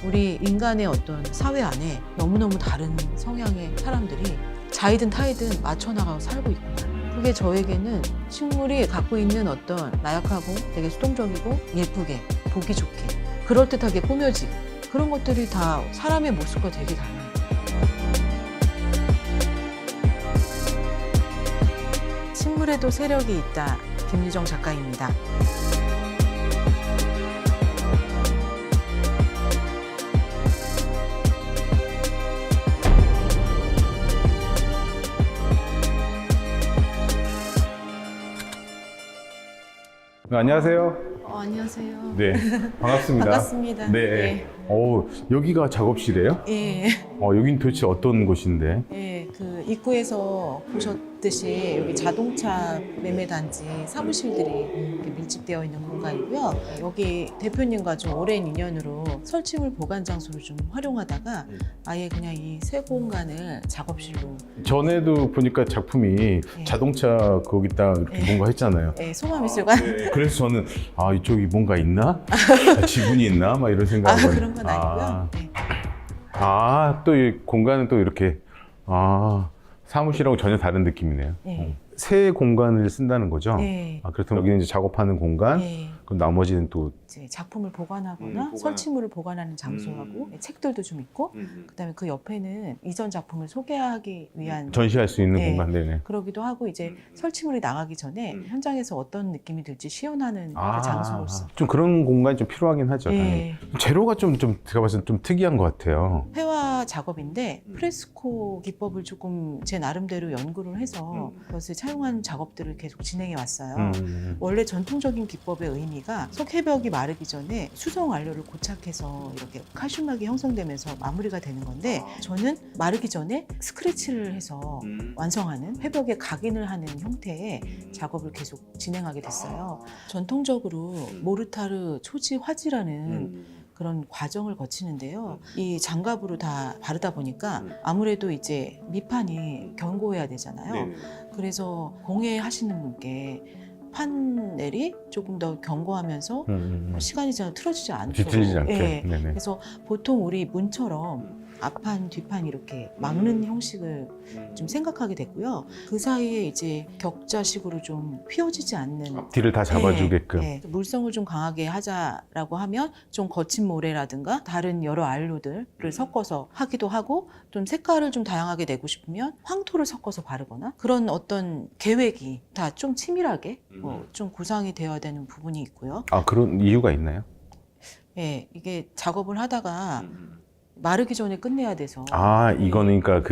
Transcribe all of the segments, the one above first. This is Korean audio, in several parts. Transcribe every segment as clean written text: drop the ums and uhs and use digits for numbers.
우리 인간의 어떤 사회 안에 너무너무 다른 성향의 사람들이 자이든 타이든 맞춰나가고 살고 있구나. 그게 저에게는 식물이 갖고 있는 어떤 나약하고 되게 수동적이고 예쁘게 보기 좋게 그럴듯하게 꾸며지고 그런 것들이 다 사람의 모습과 되게 달라요. 식물에도 세력이 있다. 김유정 작가입니다. 안녕하세요. 안녕하세요. 네, 반갑습니다. 반갑습니다. 네. 여기가 작업실이에요? 예. 여긴 도대체 어떤 곳인데? 예, 그 입구에서 보셨듯이 여기 자동차 매매 단지 사무실들이 이렇게 밀집되어 있는 공간이고요. 여기 대표님과 좀 오랜 인연으로 설치물 보관 장소를 좀 활용하다가 아예 그냥 이 새 공간을 작업실로. 전에도 보니까 작품이 자동차 거기다 이렇게 뭔가 했잖아요. 예, 송화미술관. 그래서 저는 이쪽이 뭔가 있나? 지분이 있나? 막 이런 생각을. 그런 건 아니고요. 네. 또 이 공간은 또 이렇게 사무실하고 전혀 다른 느낌이네요. 네. 새 공간을 쓴다는 거죠? 네. 그렇다면 여기는 이제 작업하는 공간, 네. 그럼 나머지는 또 이제 작품을 보관하거나 설치물을 보관하는 장소하고 책들도 좀 있고 그다음에 그 옆에는 이전 작품을 소개하기 위한 전시할 수 있는 네. 공간. 네네. 그러기도 하고 이제 설치물이 나가기 전에 현장에서 어떤 느낌이 들지 시연하는 그 장소로서 좀 그런 공간이 좀 필요하긴 하죠. 네. 재료가 좀 제가 봤을 때 좀 특이한 것 같아요. 회화 작업인데 프레스코 기법을 조금 제 나름대로 연구를 해서 그것을 차용한 작업들을 계속 진행해 왔어요. 원래 전통적인 기법의 의미가 석회벽이 마르기 전에 수성 완료를 고착해서 이렇게 칼슘막이 형성되면서 마무리가 되는 건데 저는 마르기 전에 스크래치를 해서 완성하는 회벽에 각인을 하는 형태의 작업을 계속 진행하게 됐어요. 전통적으로 모르타르 초지 화지라는 그런 과정을 거치는데요. 이 장갑으로 다 바르다 보니까 아무래도 이제 밑판이 견고해야 되잖아요. 그래서 공예하시는 분께 판넬이 조금 더 견고하면서 시간이 잘 틀어지지 않도록 뒤틀리지 않게. 예. 네네. 그래서 보통 우리 문처럼 앞판, 뒷판 이렇게 막는 형식을 좀 생각하게 됐고요. 그 사이에 이제 격자식으로 좀 휘어지지 않는 앞뒤를 다 잡아주게끔. 네, 네. 물성을 좀 강하게 하자라고 하면 좀 거친 모래라든가 다른 여러 안료들을 섞어서 하기도 하고 좀 색깔을 좀 다양하게 내고 싶으면 황토를 섞어서 바르거나 그런 어떤 계획이 다 좀 치밀하게 좀 구상이 되어야 되는 부분이 있고요. 그런 이유가 있나요? 예, 이게 작업을 하다가 마르기 전에 끝내야 돼서 이거는 그러니까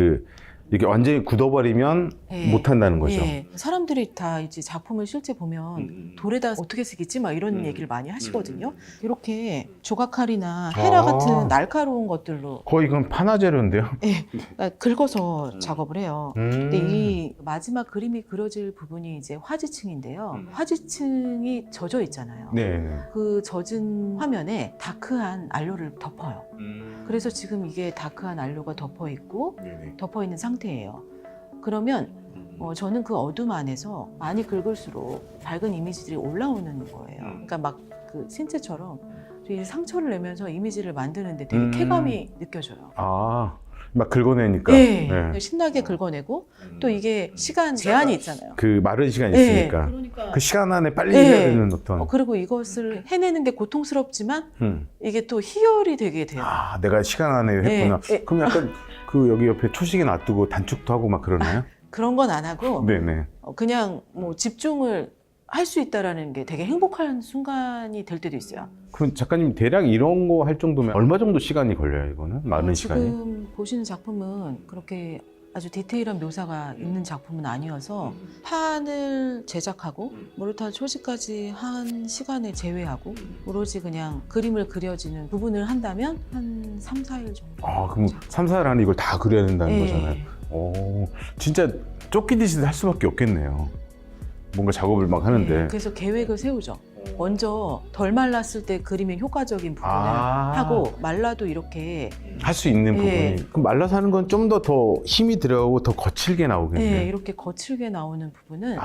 이게 완전히 굳어버리면 네. 못 한다는 거죠. 예, 사람들이 다 이제 작품을 실제 보면 돌에다 어떻게 쓰겠지 막 이런 얘기를 많이 하시거든요. 이렇게 조각칼이나 헤라 같은 날카로운 것들로 거의 이건 판화재료인데요. 그러니까 긁어서 작업을 해요. 근데 이 마지막 그림이 그려질 부분이 이제 화지층인데요. 화지층이 젖어 있잖아요. 네. 그 젖은 화면에 다크한 안료를 덮어요. 그래서 지금 이게 다크한 안료가 덮어 있고 덮어 있는 상태예요. 그러면 저는 그 어둠 안에서 많이 긁을수록 밝은 이미지들이 올라오는 거예요. 그러니까 막 그 신체처럼 상처를 내면서 이미지를 만드는데 되게 쾌감이 느껴져요. 막 긁어내니까. 네. 신나게 긁어내고 또 이게 시간 제한이 있잖아요. 그 마른 시간이 있으니까. 그러니까 그 시간 안에 빨리 해야 되는 어떤. 그리고 이것을 해내는 게 고통스럽지만 이게 또 희열이 되게 돼요. 내가 시간 안에 했구나. 그럼 약간 여기 옆에 초식에 놔두고 단축도 하고 막 그러나요? 그런 건 안 하고 네네. 그냥 뭐 집중을 할 수 있다라는 게 되게 행복한 순간이 될 때도 있어요. 그럼 작가님 대략 이런 거 할 정도면 얼마 정도 시간이 걸려요, 이거는? 많은 시간이? 지금 보시는 작품은 그렇게 아주 디테일한 묘사가 있는 작품은 아니어서 판을 제작하고 모르타르 초지까지 한 시간을 제외하고 오로지 그냥 그림을 그려지는 부분을 한다면 한 3, 4일 정도. 그럼 3, 4일 안에 이걸 다 그려야 된다는 거잖아요. 진짜 쫓기듯이 할 수밖에 없겠네요. 뭔가 작업을 막 하는데. 그래서 계획을 세우죠. 먼저 덜 말랐을 때 그리면 효과적인 부분을 하고 말라도 이렇게 할 수 있는 부분이. 그럼 말라서 하는 건 좀 더 힘이 들어가고 더 거칠게 나오겠네요. 네, 이렇게 거칠게 나오는 부분은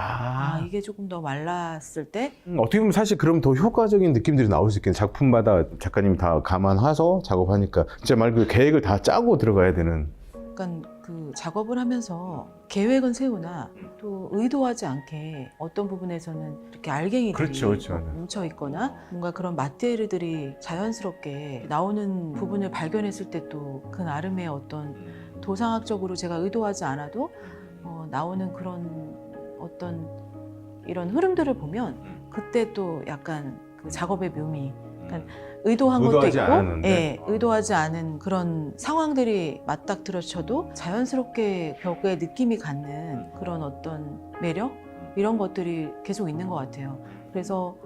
이게 조금 더 말랐을 때 어떻게 보면 사실 그럼 더 효과적인 느낌들이 나올 수 있겠네요. 작품마다 작가님이 다 감안해서 작업하니까 진짜 말 그대로 계획을 다 짜고 들어가야 되는. 약간 그 작업을 하면서 계획은 세우나 또 의도하지 않게 어떤 부분에서는 이렇게 알갱이들이 그렇죠. 뭉쳐 있거나 뭔가 그런 마테리얼들이 자연스럽게 나오는 부분을 발견했을 때 또 그 나름의 어떤 도상학적으로 제가 의도하지 않아도 나오는 그런 어떤 이런 흐름들을 보면 그때 또 약간 그 작업의 묘미, 그러니까 의도한 것도 의도하지 있고, 않았는데. 의도하지 않은 그런 상황들이 맞닥뜨려쳐도 자연스럽게 벽에 느낌이 갖는 그런 어떤 매력 이런 것들이 계속 있는 것 같아요. 그래서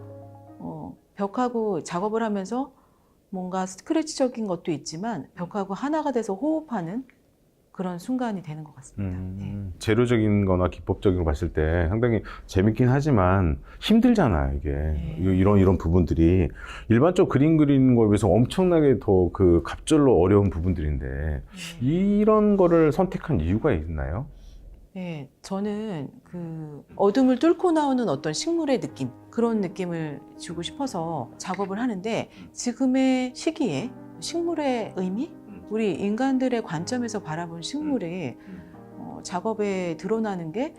벽하고 작업을 하면서 뭔가 스크래치적인 것도 있지만 벽하고 하나가 돼서 호흡하는 그런 순간이 되는 것 같습니다. 재료적인 거나 기법적인 거 봤을 때 상당히 재밌긴 하지만 힘들잖아요, 이게. 이런 부분들이. 일반적 그림 그리는 거에 비해서 엄청나게 더 그 갑절로 어려운 부분들인데 이런 거를 선택한 이유가 있나요? 네, 저는 그 어둠을 뚫고 나오는 어떤 식물의 느낌, 그런 느낌을 주고 싶어서 작업을 하는데 지금의 시기에 식물의 의미? 우리 인간들의 관점에서 바라본 식물이 작업에 드러나는 게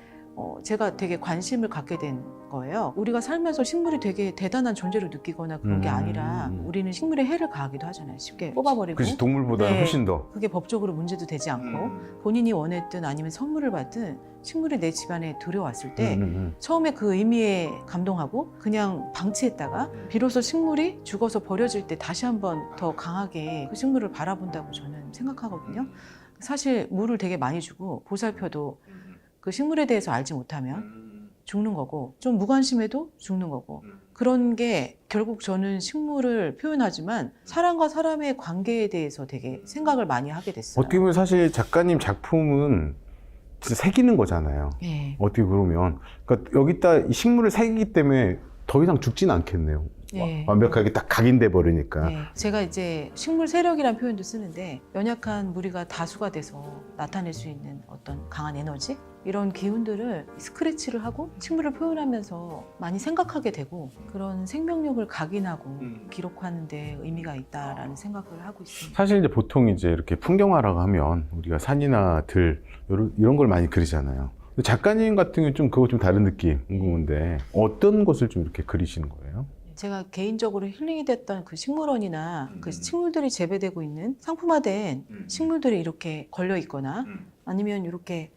제가 되게 관심을 갖게 된 거예요. 우리가 살면서 식물이 되게 대단한 존재로 느끼거나 그런 게 아니라 우리는 식물에 해를 가하기도 하잖아요. 쉽게 뽑아버리고. 그렇지, 동물보다는 훨씬 더. 그게 법적으로 문제도 되지 않고 본인이 원했든 아니면 선물을 받든 식물이 내 집안에 들여왔을 때 처음에 그 의미에 감동하고 그냥 방치했다가 비로소 식물이 죽어서 버려질 때 다시 한번 더 강하게 그 식물을 바라본다고 저는 생각하거든요. 사실 물을 되게 많이 주고 보살펴도 그 식물에 대해서 알지 못하면 죽는 거고 좀 무관심해도 죽는 거고 그런 게 결국 저는 식물을 표현하지만 사람과 사람의 관계에 대해서 되게 생각을 많이 하게 됐어요. 어떻게 보면 사실 작가님 작품은 진짜 새기는 거잖아요. 네. 어떻게 보면. 그러니까 여기다 이 식물을 새기기 때문에 더 이상 죽지는 않겠네요. 네. 완벽하게 딱 각인돼 버리니까. 네. 제가 이제 식물 세력이라는 표현도 쓰는데 연약한 무리가 다수가 돼서 나타낼 수 있는 어떤 강한 에너지? 이런 기운들을 스크래치를 하고 식물을 표현하면서 많이 생각하게 되고 그런 생명력을 각인하고 기록하는 데 의미가 있다라는 생각을 하고 있습니다. 사실 이제 보통 이제 이렇게 풍경화라고 하면 우리가 산이나 들 이런 걸 많이 그리잖아요. 근데 작가님 같은 경우는 좀 그거 좀 다른 느낌 궁금한데 어떤 것을 좀 이렇게 그리시는 거예요? 제가 개인적으로 힐링이 됐던 그 식물원이나 그 식물들이 재배되고 있는 상품화된 식물들이 이렇게 걸려 있거나 아니면 이렇게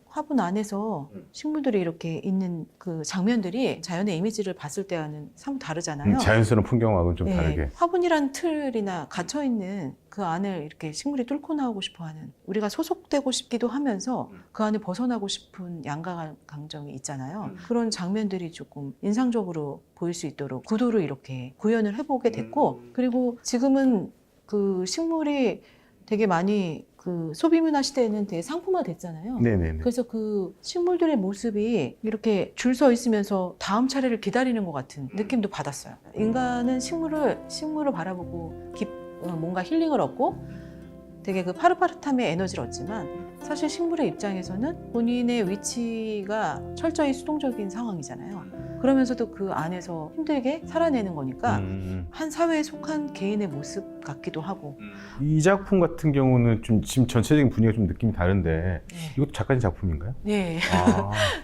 화분 안에서 식물들이 이렇게 있는 그 장면들이 자연의 이미지를 봤을 때와는 사뭇 다르잖아요. 자연스러운 풍경하고는 좀 다르게. 화분이란 틀이나 갇혀있는 그 안을 이렇게 식물이 뚫고 나오고 싶어하는 우리가 소속되고 싶기도 하면서 그 안에 벗어나고 싶은 양강한 감정이 있잖아요. 그런 장면들이 조금 인상적으로 보일 수 있도록 구도를 이렇게 구현을 해보게 됐고 그리고 지금은 그 식물이 되게 많이 그 소비문화 시대에는 되게 상품화 됐잖아요. 네네네. 그래서 그 식물들의 모습이 이렇게 줄 서 있으면서 다음 차례를 기다리는 것 같은 느낌도 받았어요. 인간은 식물을 바라보고 뭔가 힐링을 얻고 되게 그 파릇파릇함의 에너지를 얻지만 사실 식물의 입장에서는 본인의 위치가 철저히 수동적인 상황이잖아요. 그러면서도 그 안에서 힘들게 살아내는 거니까 한 사회에 속한 개인의 모습 같기도 하고. 이 작품 같은 경우는 좀 지금 전체적인 분위기가 좀 느낌이 다른데 이것도 작가님 작품인가요? 네,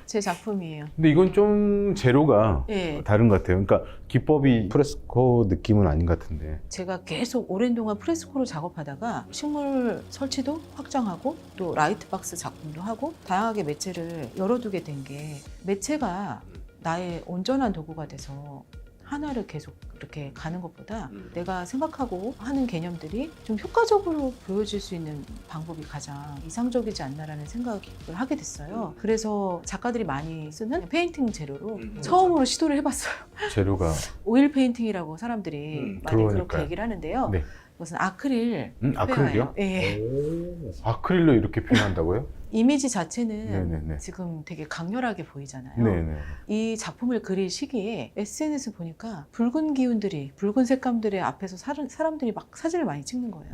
제 작품이에요. 근데 이건 좀 재료가 네. 다른 것 같아요. 그러니까 기법이 프레스코 느낌은 아닌 것 같은데. 제가 계속 오랜 동안 프레스코로 작업하다가 식물 설치도 확장하고 또 라이트박스 작품도 하고 다양하게 매체를 열어두게 된 게 매체가 나의 온전한 도구가 돼서 하나를 계속 이렇게 가는 것보다 내가 생각하고 하는 개념들이 좀 효과적으로 보여질 수 있는 방법이 가장 이상적이지 않나라는 생각을 하게 됐어요. 그래서 작가들이 많이 쓰는 페인팅 재료로 처음으로 시도를 해봤어요. 재료가 오일 페인팅이라고 사람들이 많이 그러니까요. 그렇게 얘기를 하는데요. 네. 이것은 아크릴 아크릴이요? 표현이에요. 예. 아크릴로 이렇게 표현한다고요? 이미지 자체는 네네네. 지금 되게 강렬하게 보이잖아요. 네네. 이 작품을 그릴 시기에 SNS 보니까 붉은 기운들이, 붉은 색감들의 앞에서 사람들이 막 사진을 많이 찍는 거예요.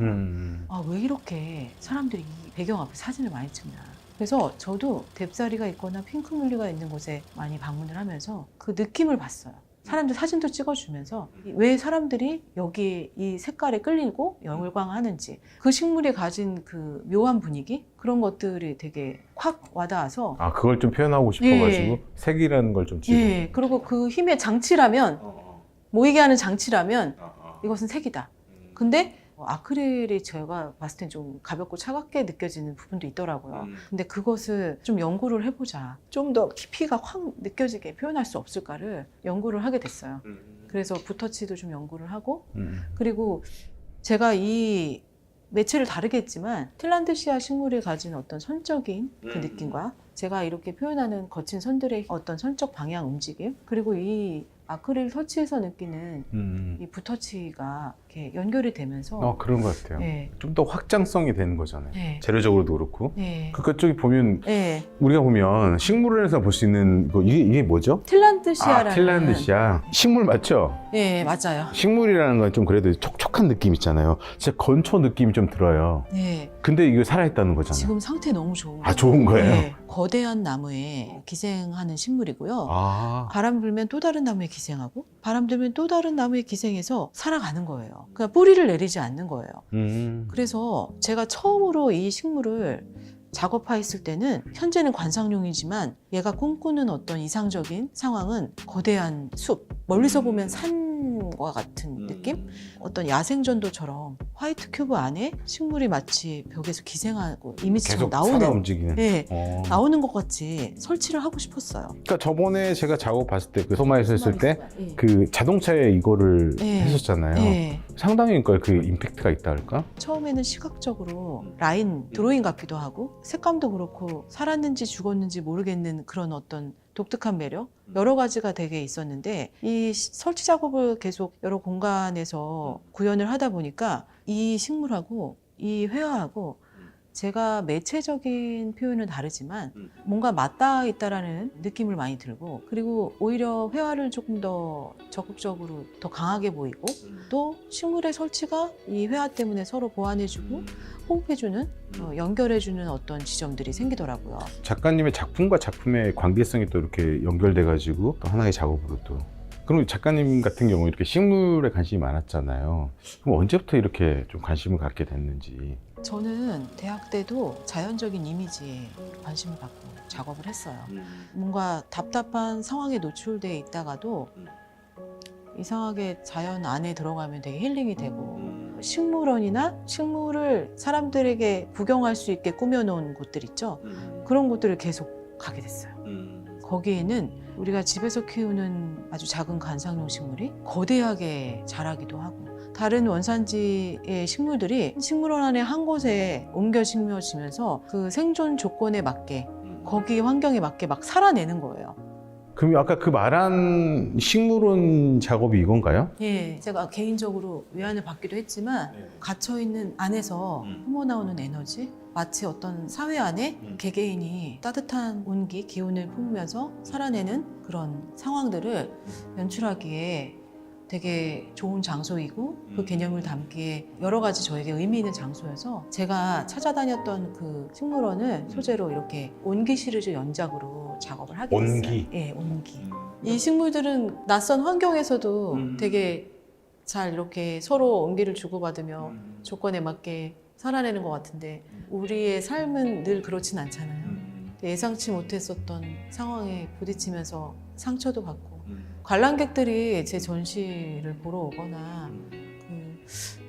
아, 왜 이렇게 사람들이 이 배경 앞에 사진을 많이 찍나. 그래서 저도 뎁사리가 있거나 핑크뮬리가 있는 곳에 많이 방문을 하면서 그 느낌을 봤어요. 사람들 사진도 찍어주면서 왜 사람들이 여기 이 색깔에 끌리고 열광하는지, 그 식물이 가진 그 묘한 분위기, 그런 것들이 되게 확 와닿아서. 아, 그걸 좀 표현하고 싶어가지고 예. 색이라는 걸 좀 찍어. 예, 그리고 그 힘의 장치라면, 모이게 하는 장치라면 이것은 색이다. 근데 아크릴이 제가 봤을 땐 좀 가볍고 차갑게 느껴지는 부분도 있더라고요. 근데 그것을 좀 연구를 해보자. 좀 더 깊이가 확 느껴지게 표현할 수 없을까를 연구를 하게 됐어요. 그래서 붓터치도 좀 연구를 하고, 그리고 제가 이 매체를 다르게 했지만 틸란드시아 식물이 가진 어떤 선적인 그 느낌과 제가 이렇게 표현하는 거친 선들의 어떤 선적 방향 움직임, 그리고 이 아크릴 터치에서 느끼는 이 붓터치가 이렇게 연결이 되면서 그런 것 같아요. 네. 좀 더 확장성이 되는 거잖아요. 네. 재료적으로도 그렇고. 네. 그쪽에 보면 네. 우리가 보면 식물원에서 볼 수 있는 이게 뭐죠? 틸란드시아라는. 틸란드시아. 식물 맞죠? 네, 맞아요. 식물이라는 건 좀 그래도 촉촉한 느낌 있잖아요. 진짜 건초 느낌이 좀 들어요. 네. 근데 이거 살아있다는 거잖아요. 지금 상태 너무 좋은 아, 좋은 거예요? 네. 거대한 나무에 기생하는 식물이고요. 아. 바람 불면 또 다른 나무에 기생하고, 바람 들면 또 다른 나무에 기생해서 살아가는 거예요. 그냥 뿌리를 내리지 않는 거예요. 그래서 제가 처음으로 이 식물을 작업하였을 때는, 현재는 관상용이지만 얘가 꿈꾸는 어떤 이상적인 상황은 거대한 숲, 멀리서 보면 산과 같은 느낌? 어떤 야생전도처럼 화이트 큐브 안에 식물이 마치 벽에서 기생하고 이미지처럼 계속 살아 움직이는. 네, 나오는 것 같이 설치를 하고 싶었어요. 그러니까 저번에 제가 작업 봤을 때, 그 소마에서 했을 때, 네. 그 자동차에 이거를 네. 했었잖아요. 네. 상당히 그 임팩트가 있다 할까? 처음에는 시각적으로 라인 드로잉 같기도 하고, 색감도 그렇고 살았는지 죽었는지 모르겠는 그런 어떤 독특한 매력, 여러 가지가 되게 있었는데, 이 설치 작업을 계속 여러 공간에서 구현을 하다 보니까 이 식물하고 이 회화하고 제가 매체적인 표현은 다르지만 뭔가 맞닿아 있다라는 느낌을 많이 들고, 그리고 오히려 회화를 조금 더 적극적으로 더 강하게 보이고, 또 식물의 설치가 이 회화 때문에 서로 보완해주고 호흡해주는, 연결해주는 어떤 지점들이 생기더라고요. 작가님의 작품과 작품의 관계성이 또 이렇게 연결돼가지고 또 하나의 작업으로 또. 그럼 작가님 같은 경우 이렇게 식물에 관심이 많았잖아요. 그럼 언제부터 이렇게 좀 관심을 갖게 됐는지. 저는 대학 때도 자연적인 이미지에 관심을 갖고 작업을 했어요. 뭔가 답답한 상황에 노출돼 있다가도 이상하게 자연 안에 들어가면 되게 힐링이 되고, 식물원이나 식물을 사람들에게 구경할 수 있게 꾸며놓은 곳들 있죠. 그런 곳들을 계속 가게 됐어요. 거기에는 우리가 집에서 키우는 아주 작은 관상용 식물이 거대하게 자라기도 하고, 다른 원산지의 식물들이 식물원 안에 한 곳에 옮겨 심어지면서 그 생존 조건에 맞게, 거기 환경에 맞게 막 살아내는 거예요. 그럼 아까 그 말한 식물원 작업이 이건가요? 예, 제가 개인적으로 외환을 받기도 했지만 갇혀있는 안에서 뿜어나오는 에너지, 마치 어떤 사회 안에 개개인이 따뜻한 온기, 기운을 품으면서 살아내는 그런 상황들을 연출하기에 되게 좋은 장소이고, 그 개념을 담기에 여러 가지 저에게 의미 있는 장소여서 제가 찾아다녔던 그 식물원을 소재로 이렇게 온기 시리즈 연작으로 작업을 하게 됐어요. 온기? 예, 온기. 이 식물들은 낯선 환경에서도 되게 잘 이렇게 서로 온기를 주고받으며 조건에 맞게 살아내는 것 같은데, 우리의 삶은 늘 그렇진 않잖아요. 예상치 못했었던 상황에 부딪히면서 상처도 받고, 관람객들이 제 전시를 보러 오거나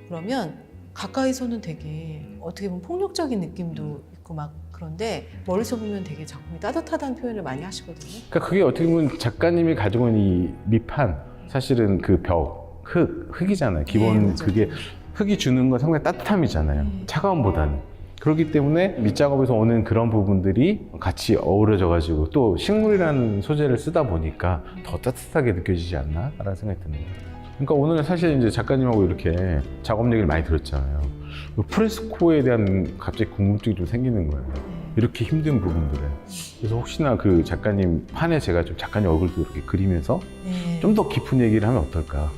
그러면 가까이서는 되게 어떻게 보면 폭력적인 느낌도 있고 막 그런데, 멀리서 보면 되게 작품이 따뜻하다는 표현을 많이 하시거든요. 그러니까 그게 어떻게 보면 작가님이 가지고 있는 이 밑판, 사실은 그 벽, 흙이잖아요. 기본. 네, 그게 흙이 주는 건 상당히 따뜻함이잖아요. 차가움보다는. 그렇기 때문에 밑작업에서 오는 그런 부분들이 같이 어우러져가지고 또 식물이라는 소재를 쓰다 보니까 더 따뜻하게 느껴지지 않나? 라는 생각이 드는 거예요. 그러니까 오늘 사실 이제 작가님하고 이렇게 작업 얘기를 많이 들었잖아요. 프레스코에 대한 갑자기 궁금증이 좀 생기는 거예요. 이렇게 힘든 부분들을. 그래서 혹시나 그 작가님 판에 제가 좀 작가님 얼굴도 이렇게 그리면서 네. 좀 더 깊은 얘기를 하면 어떨까?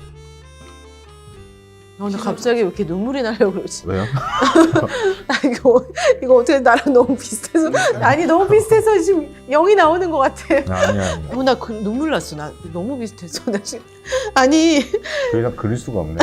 나 갑자기 왜 이렇게 눈물이 나려고 그러지? 왜요? 이거 어떻게 나랑 너무 비슷해서 아니 너무 비슷해서 지금 영이 나오는 것 같아. 아니야. 나 눈물 났어. 나 너무 비슷해서 나 지금 아니 더 이상 그릴 수가 없네.